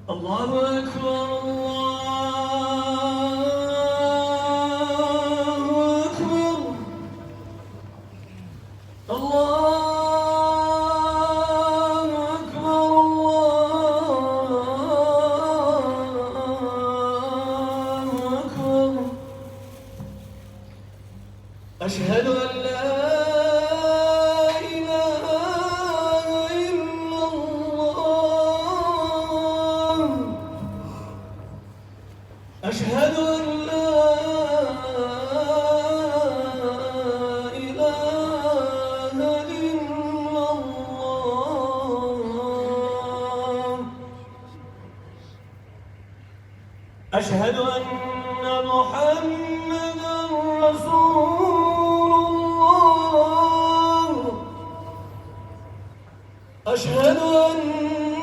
الله أكبر الله أكبر الله أكبر الله أكبر أشهد أن لا إله إلا الله أشهد أن لا إله إلا الله أشهد أن محمدًا رسول الله أشهد أن